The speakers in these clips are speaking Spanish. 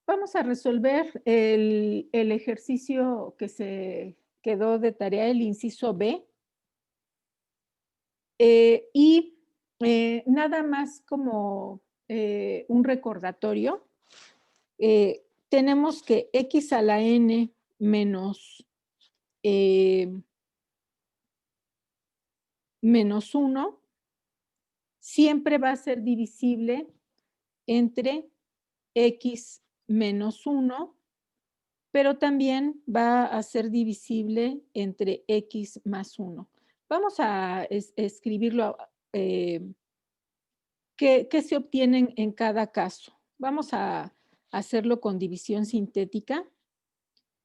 Vamos a resolver el ejercicio que se quedó de tarea, el inciso B. Y nada más como un recordatorio, tenemos que x a la n menos, menos 1 siempre va a ser divisible entre x menos 1, pero también va a ser divisible entre x más 1. Vamos a escribirlo, ¿qué se obtiene en cada caso? Vamos a hacerlo con división sintética.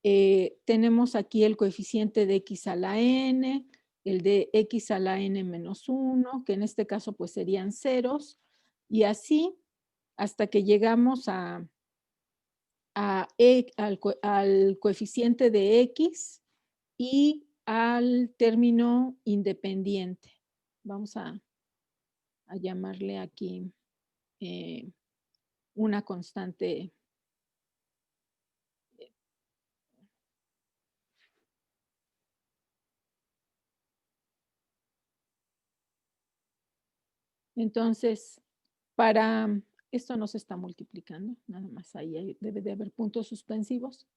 Tenemos aquí el coeficiente de x a la n, el de x a la n menos 1, que en este caso pues serían ceros, y así hasta que llegamos al coeficiente de x y al término independiente. Vamos a llamarle aquí una constante. Entonces, esto no se está multiplicando, nada más ahí debe de haber puntos suspensivos.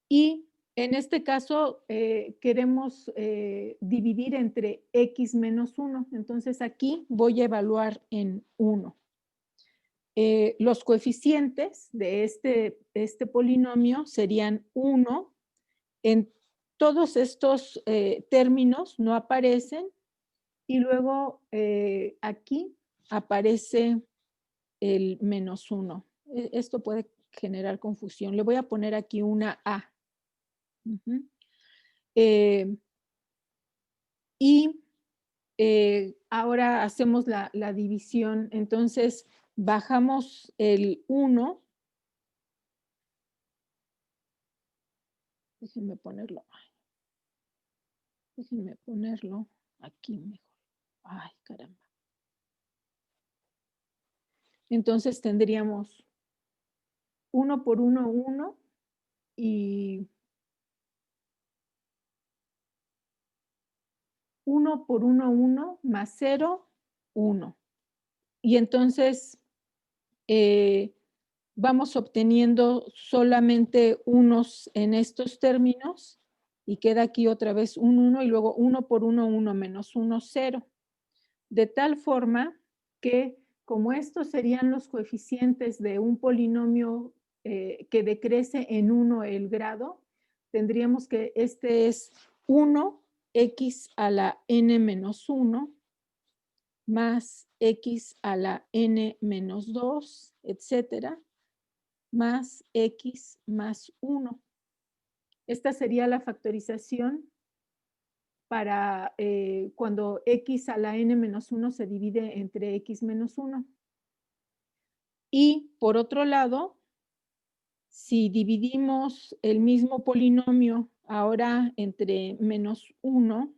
Y en este caso queremos dividir entre x menos 1. Entonces aquí voy a evaluar en 1. Los coeficientes de este polinomio serían 1. En todos estos términos no aparecen y luego aquí aparece el menos 1. Esto puede generar confusión. Le voy a poner aquí una A. Y ahora hacemos la división. Entonces, bajamos el 1. Déjenme ponerlo. Déjenme ponerlo aquí mejor. Ay, caramba. Entonces tendríamos 1 por 1, 1 y 1 por 1, 1 más 0, 1. Y entonces vamos obteniendo solamente unos en estos términos y queda aquí otra vez un 1 y luego 1 por 1, 1 menos 1, 0. De tal forma que como estos serían los coeficientes de un polinomio que decrece en 1 el grado, tendríamos que este es 1x a la n menos 1 más x a la n menos 2, etcétera, más x más 1. Esta sería la factorización para cuando x a la n menos 1 se divide entre x menos 1. Y por otro lado, si dividimos el mismo polinomio ahora entre menos 1,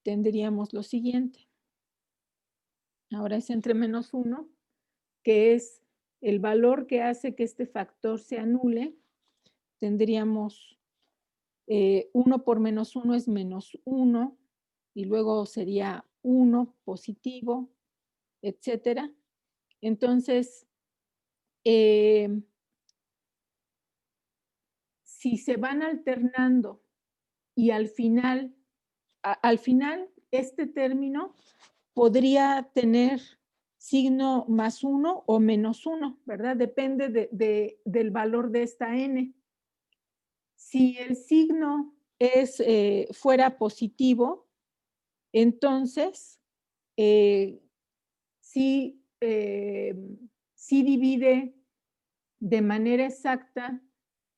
tendríamos lo siguiente. Ahora es entre menos 1, que es el valor que hace que este factor se anule. Tendríamos 1 por menos 1 es menos 1, y luego sería 1 positivo, etcétera. Entonces, si se van alternando y al final este término podría tener signo más 1 o menos 1, ¿verdad? Depende del valor de esta n. Si el signo fuera positivo, entonces sí divide de manera exacta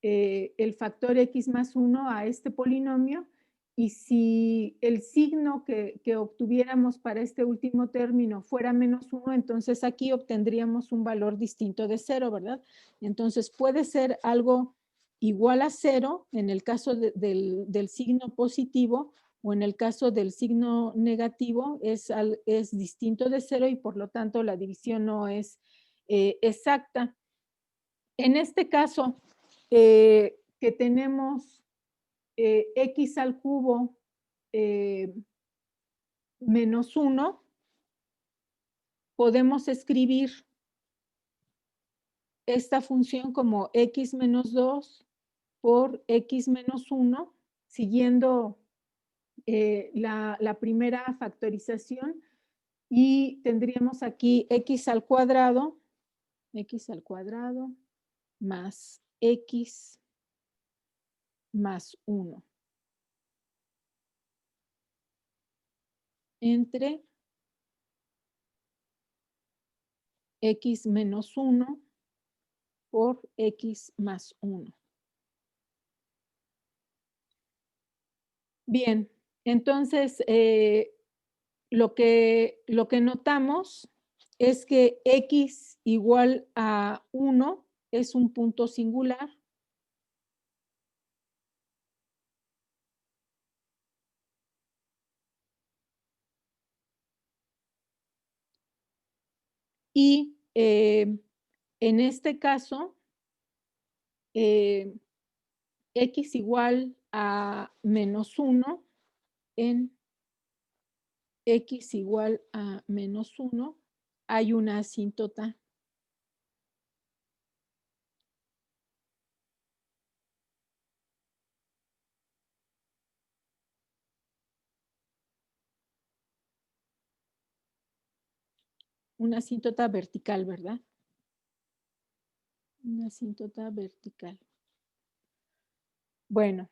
el factor x más 1 a este polinomio, y si el signo que obtuviéramos para este último término fuera menos 1, entonces aquí obtendríamos un valor distinto de 0, ¿verdad? Entonces puede ser algo igual a 0 en el caso del signo positivo, o en el caso del signo negativo es distinto de 0 y por lo tanto la división no es exacta. En este caso, que tenemos x al cubo menos 1, podemos escribir esta función como x menos 2 por x menos 1, siguiendo la primera factorización, y tendríamos aquí x al cuadrado más x más 1 entre x menos 1 por x más 1. Bien, entonces lo que notamos es que x igual a 1 es un punto singular. Y en este caso, x igual a menos 1 en x igual a menos 1, hay una asíntota. Una asíntota vertical, ¿verdad? Una asíntota vertical. Bueno,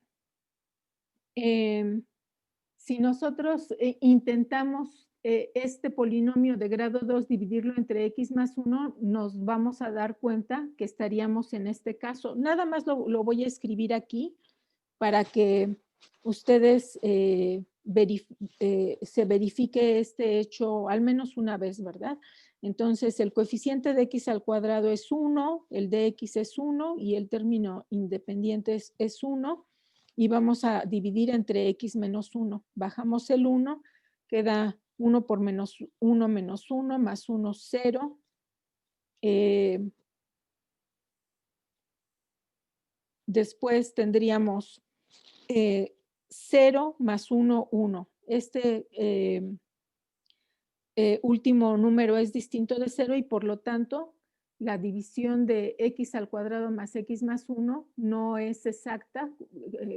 si nosotros intentamos este polinomio de grado 2 dividirlo entre x más 1, nos vamos a dar cuenta que estaríamos en este caso. Nada más lo voy a escribir aquí para que ustedes se verifique este hecho al menos una vez, ¿verdad? Entonces, el coeficiente de x al cuadrado es 1, el de x es 1 y el término independiente es 1. Y vamos a dividir entre x menos 1. Bajamos el 1, queda 1 por menos 1 menos 1, más 1, 0. Después tendríamos 0 más 1, 1. Este último número es distinto de 0 y por lo tanto la división de x al cuadrado más x más 1 no es exacta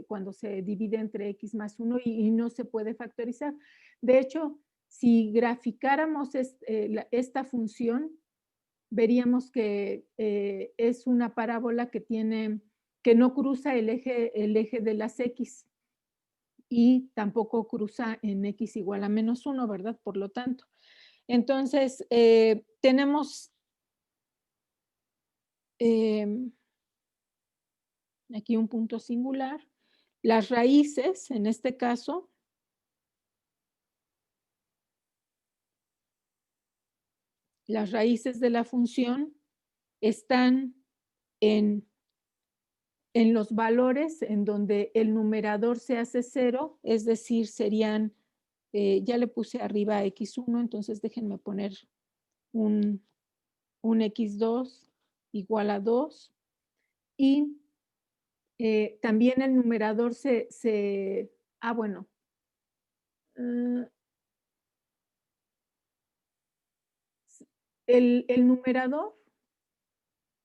cuando se divide entre x más 1 y no se puede factorizar. De hecho, si graficáramos esta función, veríamos que es una parábola que no cruza el eje de las x y tampoco cruza en x igual a menos 1, ¿verdad? Por lo tanto. Entonces, tenemos aquí un punto singular. Las raíces, en este caso, las raíces de la función están en los valores en donde el numerador se hace 0, es decir, serían, ya le puse arriba x1, entonces déjenme poner un x2 igual a 2 y también el numerador bueno, el numerador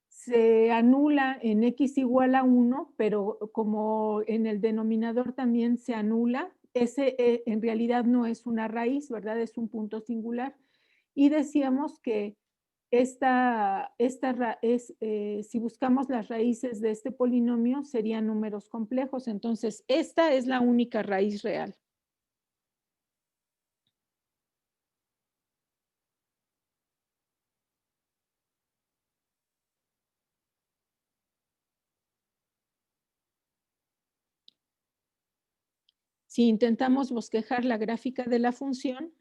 se anula en x igual a 1, pero como en el denominador también se anula, ese en realidad no es una raíz, ¿verdad? Es un punto singular. Y decíamos que si buscamos las raíces de este polinomio, serían números complejos. Entonces, esta es la única raíz real. Si intentamos bosquejar la gráfica de la función,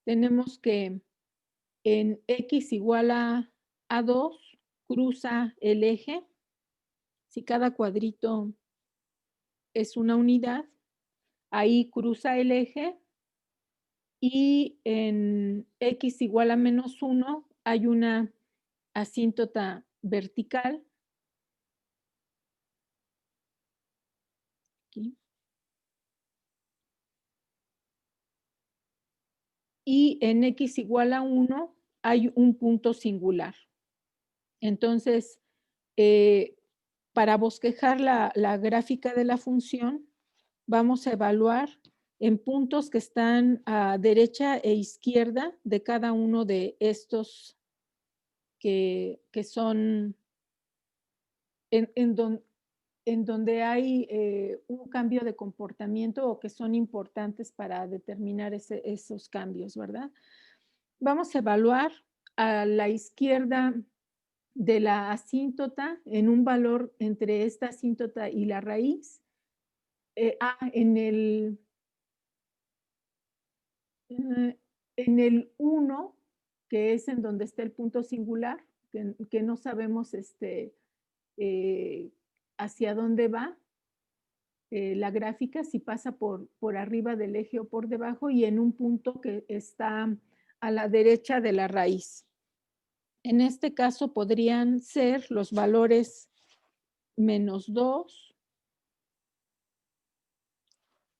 tenemos que en x igual a 2 cruza el eje Si cada cuadrito es una unidad, ahí cruza el eje y en x igual a menos 1 hay una asíntota vertical. Aquí. Y en x igual a 1 hay un punto singular. Entonces, para bosquejar la gráfica de la función, vamos a evaluar en puntos que están a derecha e izquierda de cada uno de estos que son en donde hay un cambio de comportamiento o que son importantes para determinar esos cambios, ¿verdad? Vamos a evaluar a la izquierda de la asíntota en un valor entre esta asíntota y la raíz. En el 1, que es en donde está el punto singular, que no sabemos hacia dónde va la gráfica, si pasa por arriba del eje o por debajo, y en un punto que está a la derecha de la raíz. En este caso podrían ser los valores -2,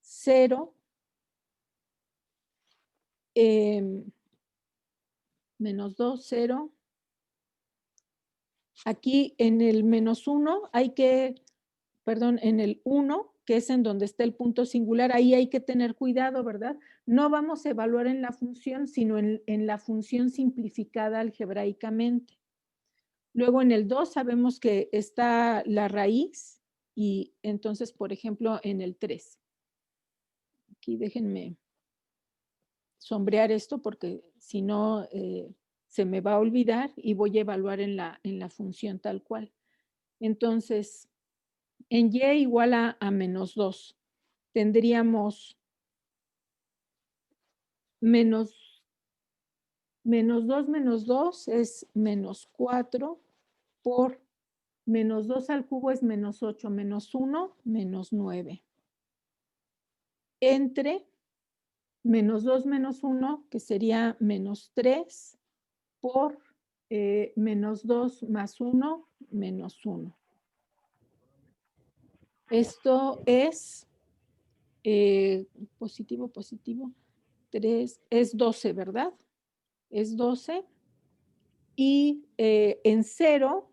0, -2, 0. Aquí en el -1 hay que, perdón, en el 1, que es en donde está el punto singular, ahí hay que tener cuidado, ¿verdad? No vamos a evaluar en la función, sino en la función simplificada algebraicamente. Luego en el 2 sabemos que está la raíz y entonces, por ejemplo, en el 3. Aquí déjenme sombrear esto porque si no se me va a olvidar y voy a evaluar en la función tal cual. Entonces, en y igual a -2, tendríamos -2 menos 2 es -4 por -2 al cubo es -8, -1, -9. Entre -2 menos 1, que sería -3, por -2 más 1, -1. Esto es positivo, positivo. 3 es 12, ¿verdad? Es 12. Y en 0,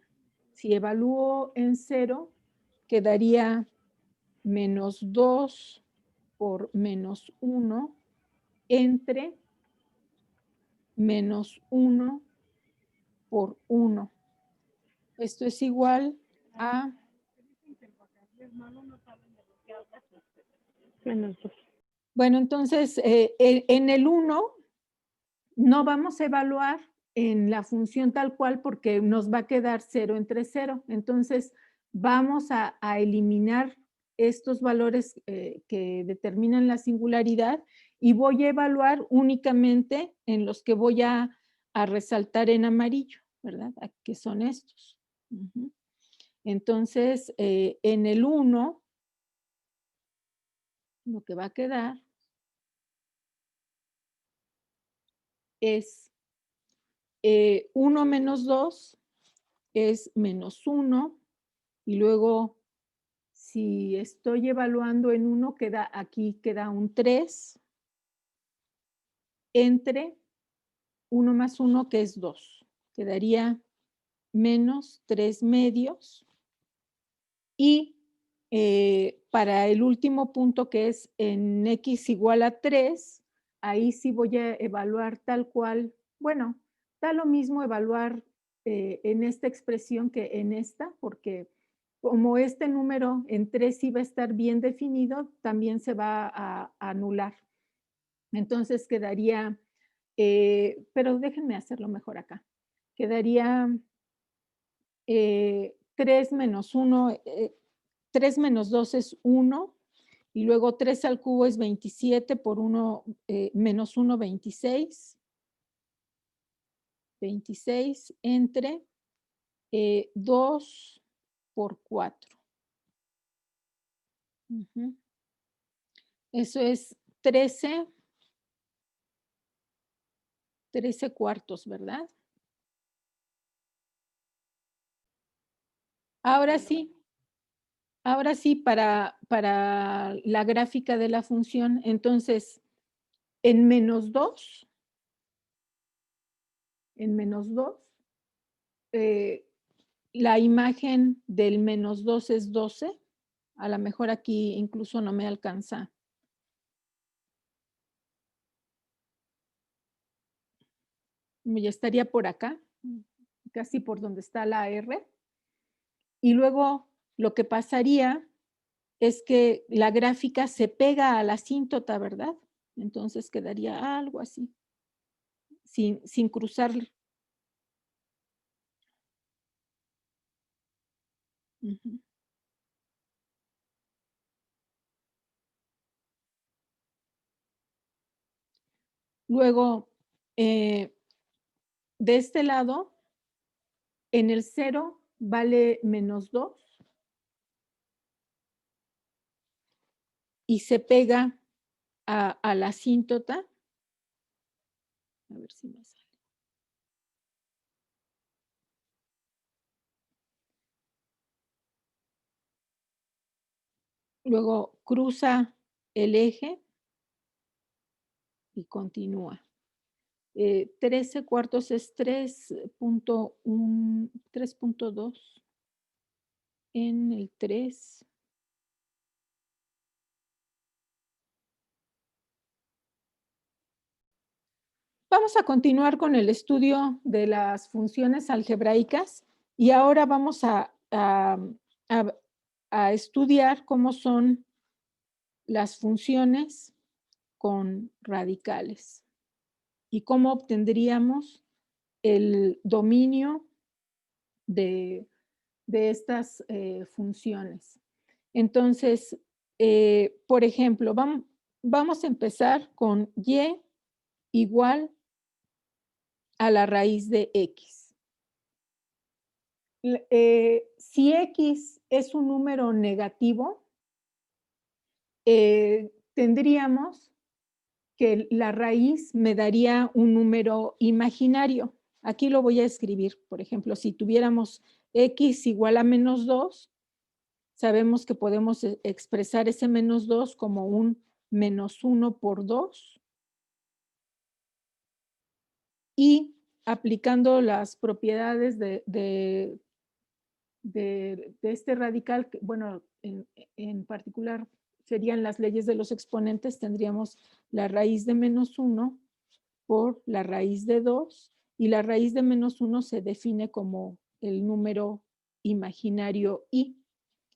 si evalúo en 0, quedaría -2 por -1 entre -1 por 1. Esto es igual a -2. Bueno, entonces en el 1 no vamos a evaluar en la función tal cual porque nos va a quedar 0 entre 0. Entonces vamos a eliminar estos valores que determinan la singularidad y voy a evaluar únicamente en los que voy a resaltar en amarillo, ¿verdad? Que son estos. Entonces, en el 1, lo que va a quedar es 1 menos 2 es -1 y luego si estoy evaluando en 1, aquí queda un 3 entre 1 más 1 que es 2. Quedaría menos 3 medios y para el último punto que es en x igual a 3, ahí sí voy a evaluar tal cual, bueno, da lo mismo evaluar en esta expresión que en esta, porque como este número en 3 sí va a estar bien definido, también se va a anular. Entonces quedaría, pero déjenme hacerlo mejor acá. Quedaría 3 menos 1, 3 menos 2 es 1, y luego 3 al cubo es 27 por 1, menos 1, 26. 26 entre 2 por 4. Eso es 13 cuartos, ¿verdad? Ahora sí, para la gráfica de la función, entonces, en -2, eh, la imagen del -2 es 12. A lo mejor aquí incluso no me alcanza. Ya estaría por acá, casi por donde está la R. Y luego lo que pasaría es que la gráfica se pega a la asíntota, ¿verdad? Entonces quedaría algo así, sin cruzar. Ujú. Luego, de este lado, en el 0 vale -2 y se pega a la asíntota. A ver si me sale. Luego cruza el eje y continúa. 13 cuartos es 3.1, 3.2 en el 3. Vamos a continuar con el estudio de las funciones algebraicas y ahora vamos a estudiar cómo son las funciones con radicales y cómo obtendríamos el dominio de estas funciones. Entonces, por ejemplo, vamos a empezar con y igual a la raíz de x. Si x es un número negativo, tendríamos que la raíz me daría un número imaginario. Aquí lo voy a escribir. Por ejemplo, si tuviéramos x igual a -2, sabemos que podemos expresar ese -2 como un -1 por 2. Y aplicando las propiedades de este radical, bueno, en particular serían las leyes de los exponentes, tendríamos la raíz de -1 por la raíz de 2, y la raíz de -1 se define como el número imaginario i.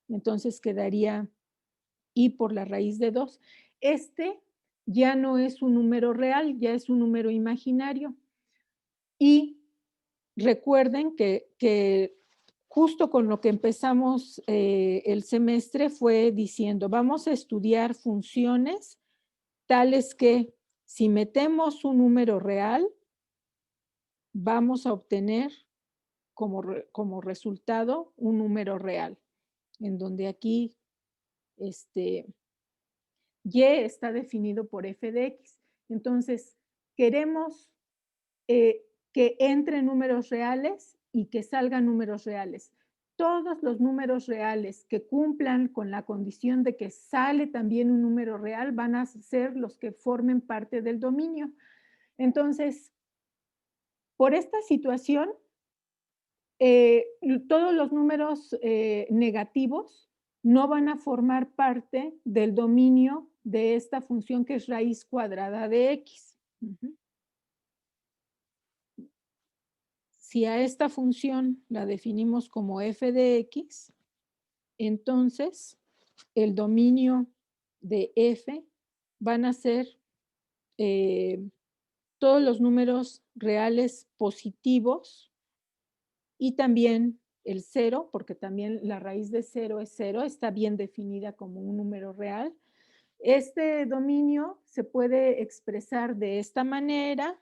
Entonces quedaría i por la raíz de 2. Este ya no es un número real, ya es un número imaginario. Y recuerden que justo con lo que empezamos el semestre fue diciendo, vamos a estudiar funciones tales que si metemos un número real, vamos a obtener como resultado un número real, en donde aquí y está definido por f de x. Entonces, queremos que entre números reales y que salgan números reales. Todos los números reales que cumplan con la condición de que sale también un número real van a ser los que formen parte del dominio. Entonces, por esta situación, todos los números negativos no van a formar parte del dominio de esta función que es raíz cuadrada de x. Si a esta función la definimos como f de x, entonces el dominio de f van a ser todos los números reales positivos y también el 0, porque también la raíz de 0 es 0, está bien definida como un número real. Este dominio se puede expresar de esta manera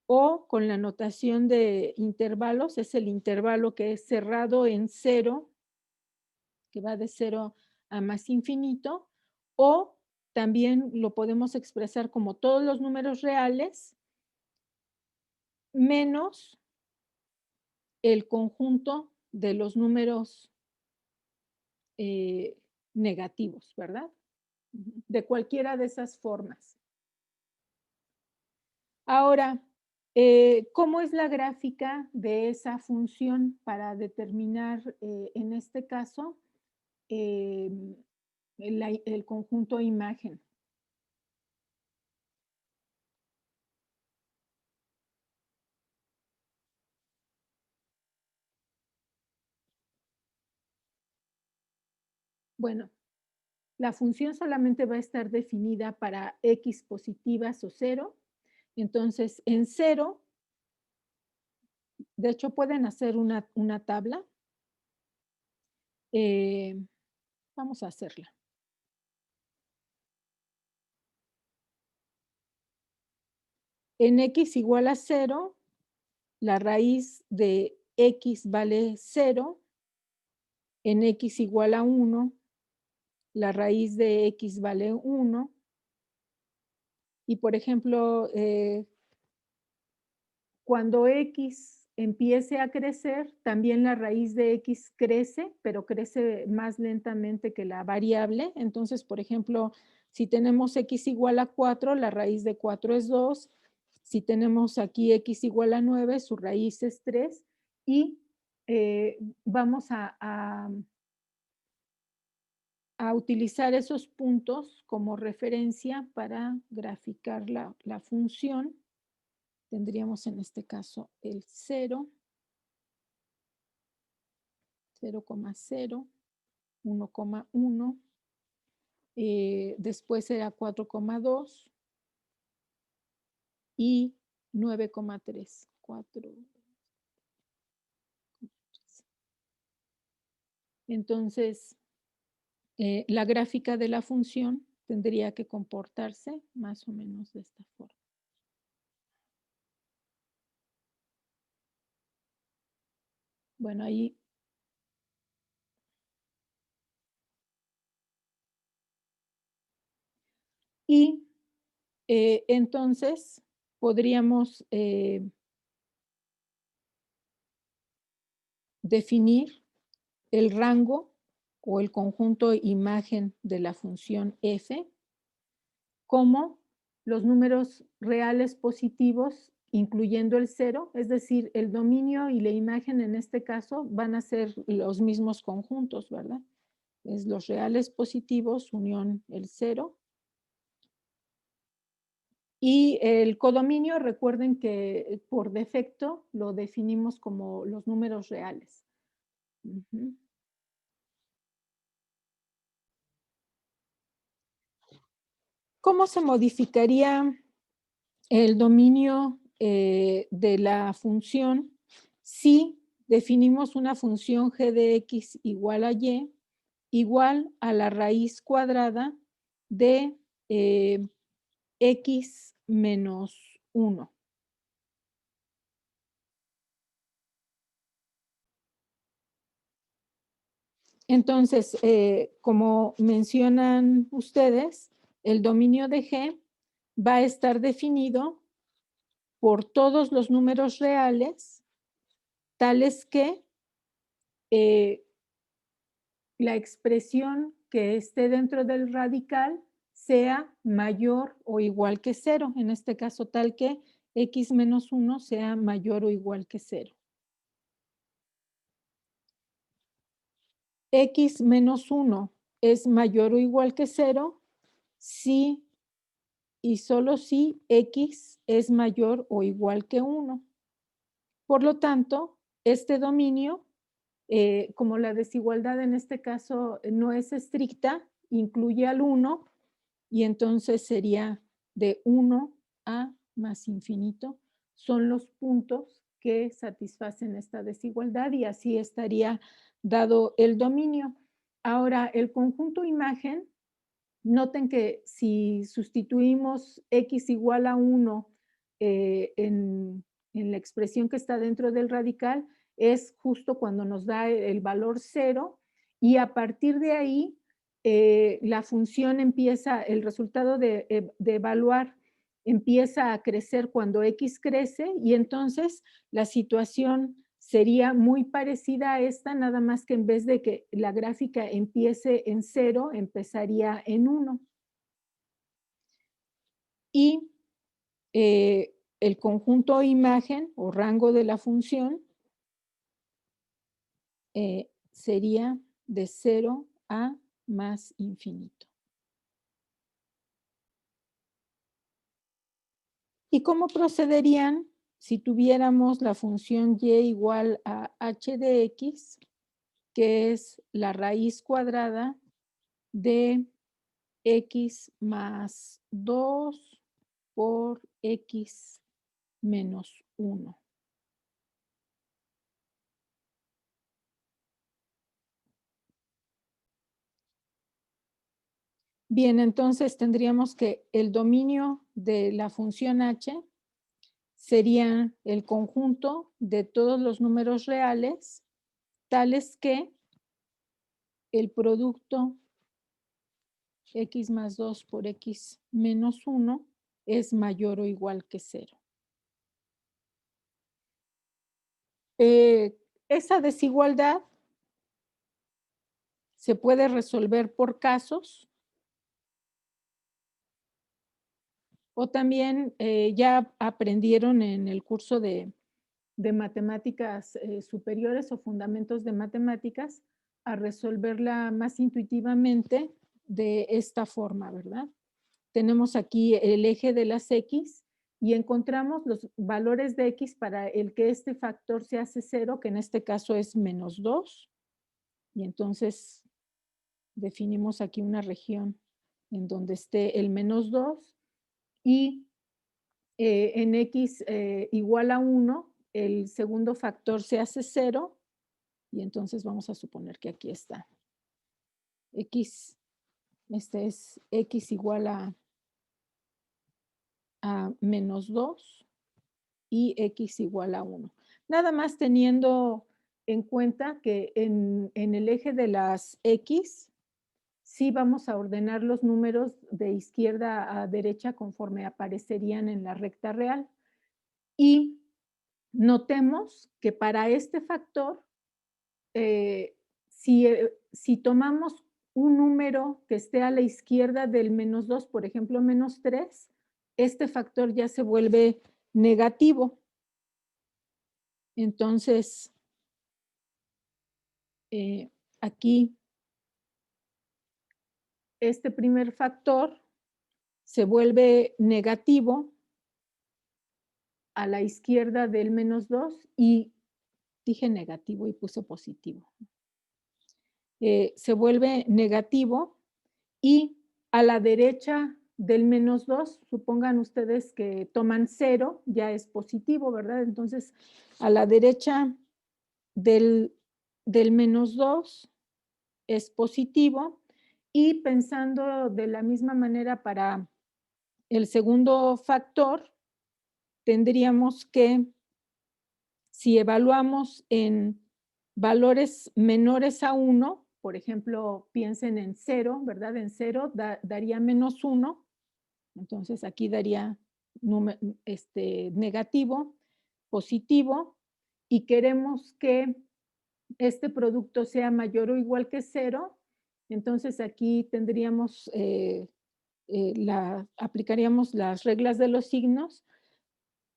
o con la notación de intervalos, es el intervalo que es cerrado en 0 que va de 0 a más infinito, o también lo podemos expresar como todos los números reales menos el conjunto de los números negativos, ¿verdad? De cualquiera de esas formas. Ahora, ¿cómo es la gráfica de esa función para determinar, en este caso, el conjunto imagen? Bueno, la función solamente va a estar definida para x positivas o 0. Entonces, en 0, de hecho, pueden hacer una tabla. Vamos a hacerla. En x igual a 0, la raíz de x vale 0. En x igual a 1, la raíz de x vale 1. Y, por ejemplo, cuando x empiece a crecer, también la raíz de x crece, pero crece más lentamente que la variable. Entonces, por ejemplo, si tenemos x igual a 4, la raíz de 4 es 2. Si tenemos aquí x igual a 9, su raíz es 3. Y vamos a utilizar esos puntos como referencia para graficar la función. Tendríamos en este caso el 0, 0,0, 1,1, después será 4,2 y 9,3. 4. Entonces, la gráfica de la función tendría que comportarse más o menos de esta forma. Bueno, ahí y entonces podríamos definir el rango o el conjunto imagen de la función f como los números reales positivos, incluyendo el 0, es decir, el dominio y la imagen en este caso van a ser los mismos conjuntos, ¿verdad? Es los reales positivos unión el 0. Y el codominio, recuerden que por defecto lo definimos como los números reales. ¿Cómo se modificaría el dominio de la función si definimos una función g de x igual a y igual a la raíz cuadrada de x menos 1? Entonces, como mencionan ustedes, el dominio de G va a estar definido por todos los números reales, tales que la expresión que esté dentro del radical sea mayor o igual que 0, en este caso tal que x menos 1 sea mayor o igual que 0. X menos 1 es mayor o igual que 0 si y solo si x es mayor o igual que 1. Por lo tanto, este dominio, como la desigualdad en este caso no es estricta, incluye al 1 y entonces sería de 1 a más infinito. Son los puntos que satisfacen esta desigualdad y así estaría dado el dominio. Ahora, el conjunto imagen, noten que si sustituimos x igual a 1 en la expresión que está dentro del radical, es justo cuando nos da el valor 0 y a partir de ahí, la función empieza, el resultado de evaluar empieza a crecer cuando X crece, y entonces la situación sería muy parecida a esta, nada más que en vez de que la gráfica empiece en 0, empezaría en 1. Y el conjunto imagen o rango de la función sería de 0 a más infinito. ¿Y cómo procederían si tuviéramos la función y igual a h de x, que es la raíz cuadrada de x más 2 por x menos 1? Bien, entonces tendríamos que el dominio de la función h sería el conjunto de todos los números reales, tales que el producto x más 2 por x menos 1 es mayor o igual que 0. Esa desigualdad se puede resolver por casos, o también ya aprendieron en el curso de matemáticas superiores o fundamentos de matemáticas a resolverla más intuitivamente de esta forma, ¿verdad? Tenemos aquí el eje de las X y encontramos los valores de X para el que este factor se hace 0, que en este caso es menos 2. Y entonces definimos aquí una región en donde esté el menos 2 y en X igual a 1, el segundo factor se hace 0 y entonces vamos a suponer que aquí está. X, este es X igual a menos 2 y X igual a 1. Nada más teniendo en cuenta que en el eje de las X, sí vamos a ordenar los números de izquierda a derecha conforme aparecerían en la recta real. Y notemos que para este factor, si tomamos un número que esté a la izquierda del menos 2, por ejemplo, menos 3, este factor ya se vuelve negativo. Entonces, aquí, este primer factor se vuelve negativo a la izquierda del menos 2 y dije negativo y puse positivo. Se vuelve negativo y a la derecha del menos 2, supongan ustedes que toman 0, ya es positivo, ¿verdad? Entonces, a la derecha del menos 2 es positivo, y pensando de la misma manera para el segundo factor, tendríamos que, si evaluamos en valores menores a 1, por ejemplo, piensen en 0, ¿verdad? En 0 daría menos 1, entonces aquí daría negativo, positivo, y queremos que este producto sea mayor o igual que 0, entonces aquí tendríamos, aplicaríamos las reglas de los signos.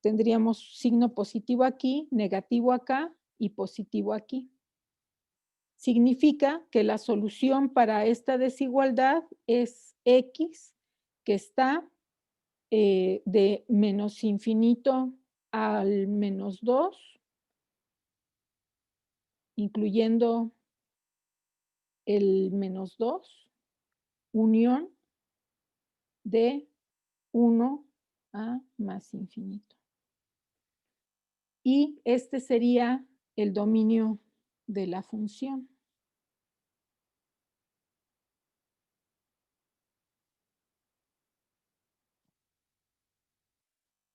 Tendríamos signo positivo aquí, negativo acá y positivo aquí. Significa que la solución para esta desigualdad es X, que está de menos infinito al menos 2, incluyendo el menos 2, unión de 1 a más infinito. Y este sería el dominio de la función.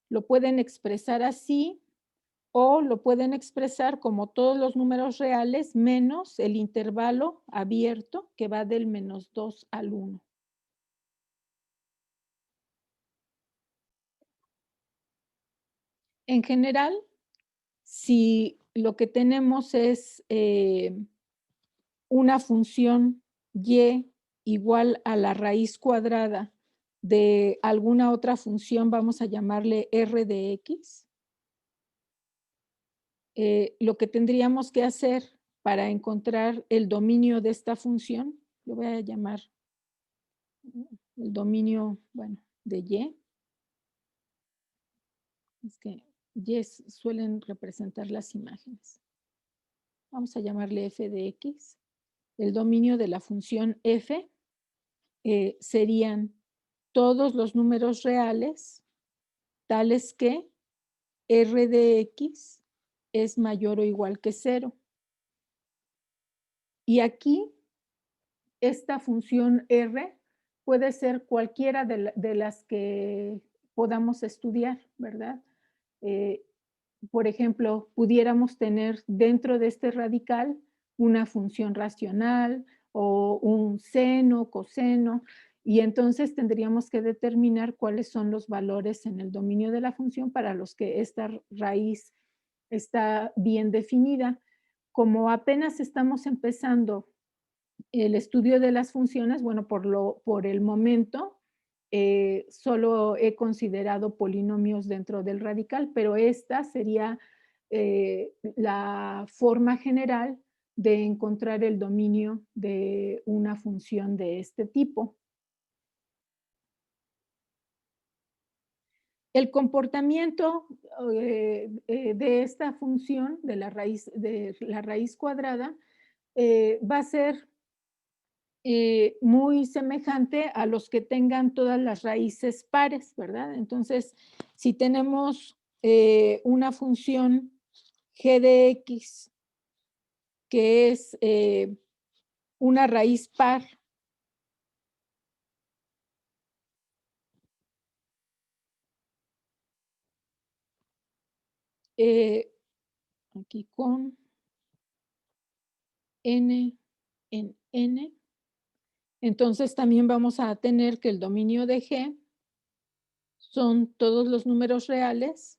Lo pueden expresar así o lo pueden expresar como todos los números reales menos el intervalo abierto que va del -2 al 1. En general, si lo que tenemos es una función y igual a la raíz cuadrada de alguna otra función, vamos a llamarle r de x, lo que tendríamos que hacer para encontrar el dominio de esta función, lo voy a llamar el dominio, bueno, de y. Es que y suelen representar las imágenes. Vamos a llamarle f de x. El dominio de la función f serían todos los números reales tales que r de x es mayor o igual que 0. Y aquí, esta función r puede ser cualquiera de las que podamos estudiar, ¿verdad? Por ejemplo, pudiéramos tener dentro de este radical una función racional o un seno, coseno, y entonces tendríamos que determinar cuáles son los valores en el dominio de la función para los que esta raíz está bien definida. Como apenas estamos empezando el estudio de las funciones, bueno, por el momento, solo he considerado polinomios dentro del radical, pero esta sería la forma general de encontrar el dominio de una función de este tipo. El comportamiento de esta función, de la raíz cuadrada, va a ser muy semejante a los que tengan todas las raíces pares, ¿verdad? Entonces, si tenemos una función g de x que es una raíz par, aquí con n en n, entonces también vamos a tener que el dominio de G son todos los números reales,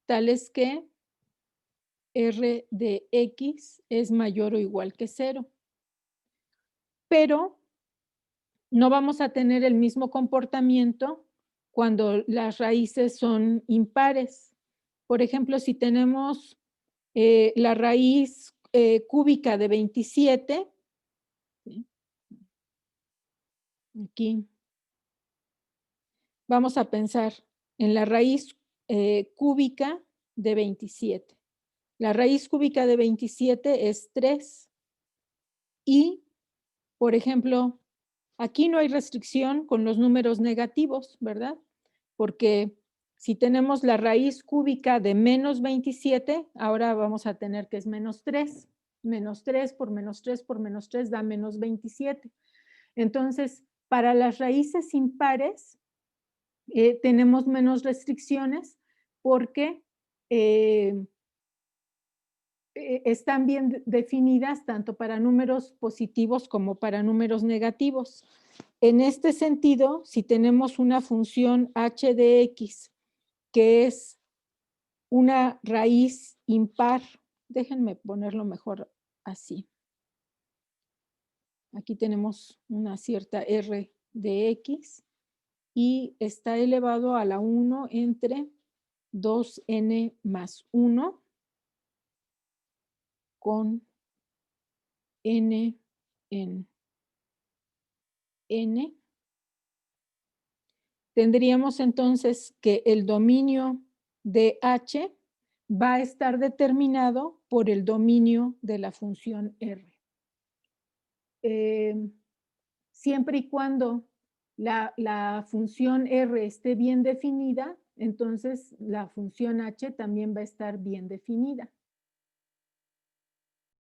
tales que r de x es mayor o igual que 0. Pero no vamos a tener el mismo comportamiento cuando las raíces son impares. Por ejemplo, si tenemos la raíz cúbica de 27, ¿sí? Aquí vamos a pensar en la raíz cúbica de 27. La raíz cúbica de 27 es 3 y, por ejemplo, aquí no hay restricción con los números negativos, ¿verdad? Porque si tenemos la raíz cúbica de menos 27, ahora vamos a tener que es menos 3. Menos 3 por menos 3 por menos 3 da menos 27. Entonces, para las raíces impares, tenemos menos restricciones porque están bien definidas tanto para números positivos como para números negativos. En este sentido, si tenemos una función h de x que es una raíz impar, déjenme ponerlo mejor así. Aquí tenemos una cierta r de x y está elevado a la 1 entre 2n más 1 con n en n. Tendríamos entonces que el dominio de h va a estar determinado por el dominio de la función r. Siempre y cuando la función r esté bien definida, entonces la función h también va a estar bien definida.